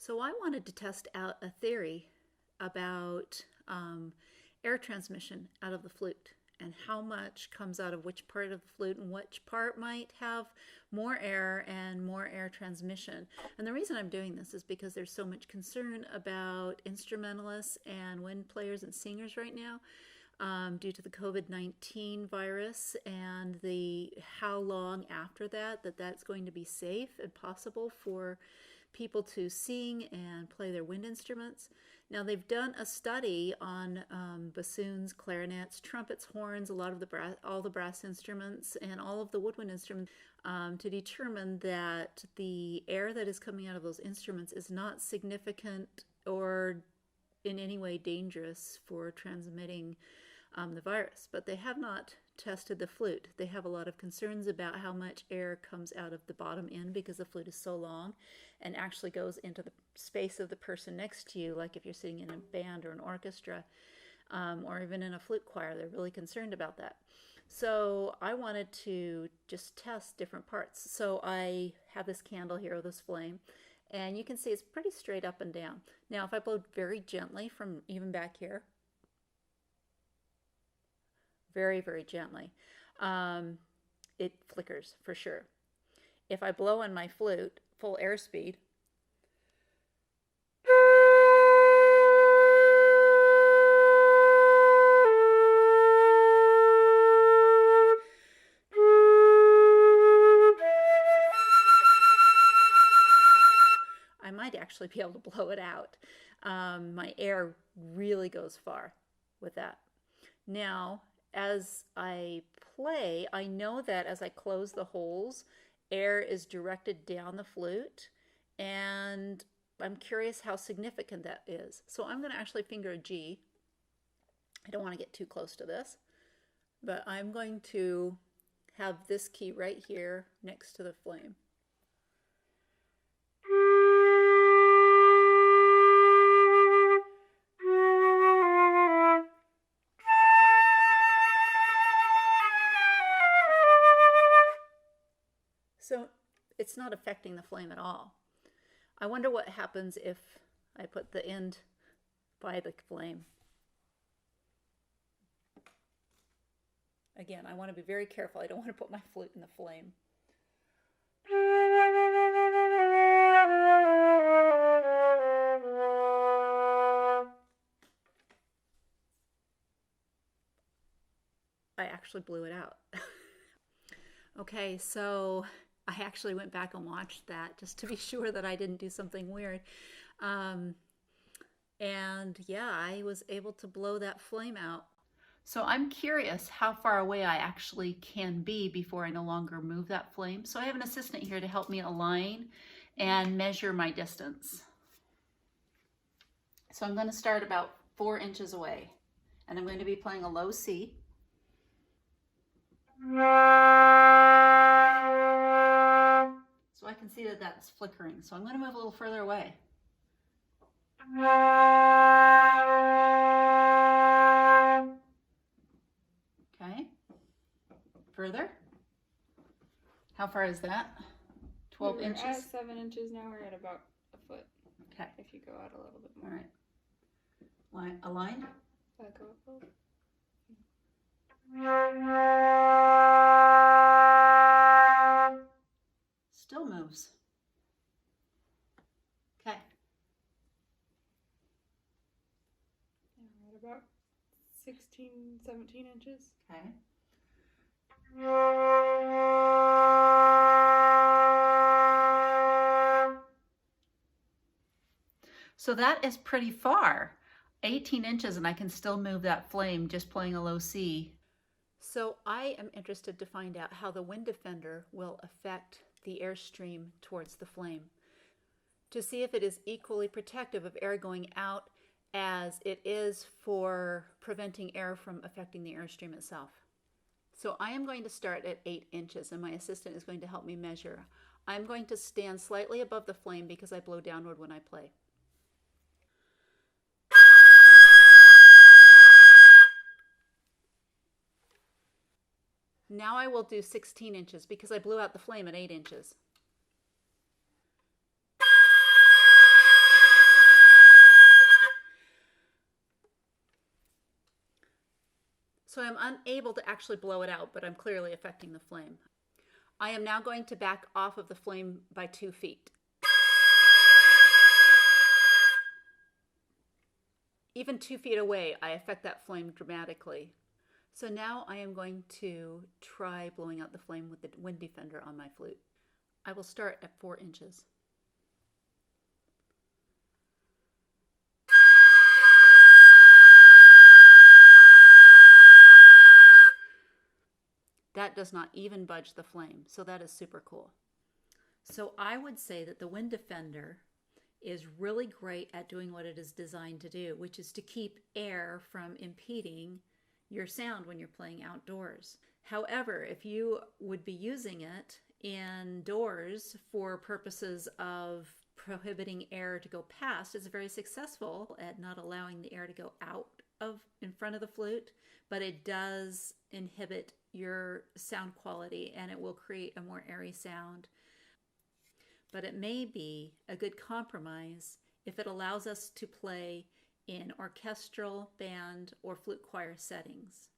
So I wanted to test out a theory about air transmission out of the flute and how much comes out of which part of the flute and which part might have more air and more air transmission. And the reason I'm doing this is because there's so much concern about instrumentalists and wind players and singers right now due to the COVID-19 virus and the how long after that's going to be safe and possible for people to sing and play their wind instruments. Now they've done a study on bassoons, clarinets, trumpets, horns, a lot of all the brass instruments and all of the woodwind instruments to determine that the air that is coming out of those instruments is not significant or in any way dangerous for transmitting the virus. But they have not tested the flute. They have a lot of concerns about how much air comes out of the bottom end because the flute is so long and actually goes into the space of the person next to you, like if you're sitting in a band or an orchestra or even in a flute choir. They're really concerned about that. So I wanted to just test different parts. So I have this candle here, this flame, and you can see it's pretty straight up and down. Now if I blow very gently from even back here, very, very gently, it flickers for sure. If I blow on my flute full airspeed, I might actually be able to blow it out. My air really goes far with that. Now, as I play, I know that as I close the holes, air is directed down the flute, and I'm curious how significant that is. So I'm going to actually finger a G. I don't want to get too close to this, but I'm going to have this key right here next to the flame. So it's not affecting the flame at all. I wonder what happens if I put the end by the flame. Again, I want to be very careful. I don't want to put my flute in the flame. I actually blew it out. Okay, so I actually went back and watched that just to be sure that I didn't do something weird. And yeah, I was able to blow that flame out. So I'm curious how far away I actually can be before I no longer move that flame. So I have an assistant here to help me align and measure my distance. So I'm going to start about 4 inches away, and I'm going to be playing a low C. So I can see that that's flickering. So I'm going to move a little further away. Okay. Further. How far is that? 12 inches? At 7 inches now. We're at about a foot. Okay. If you go out a little bit more. All right. Aligned? Go up a little. Still moves. Okay. We're at about 16, 17 inches. Okay. So that is pretty far. 18 inches and I can still move that flame just playing a low C. So I am interested to find out how the Win-D-Fender will affect the airstream towards the flame, to see if it is equally protective of air going out as it is for preventing air from affecting the airstream itself. So I am going to start at 8 inches and my assistant is going to help me measure. I'm going to stand slightly above the flame because I blow downward when I play. Now I will do 16 inches because I blew out the flame at 8 inches. So I'm unable to actually blow it out, but I'm clearly affecting the flame. I am now going to back off of the flame by 2 feet. Even 2 feet away, I affect that flame dramatically. So now I am going to try blowing out the flame with the Win-D-Fender on my flute. I will start at 4 inches. That does not even budge the flame, so that is super cool. So I would say that the Win-D-Fender is really great at doing what it is designed to do, which is to keep air from impeding your sound when you're playing outdoors. However, if you would be using it indoors for purposes of prohibiting air to go past, it's very successful at not allowing the air to go out of in front of the flute, but it does inhibit your sound quality and it will create a more airy sound. But it may be a good compromise if it allows us to play in orchestral, band, or flute choir settings.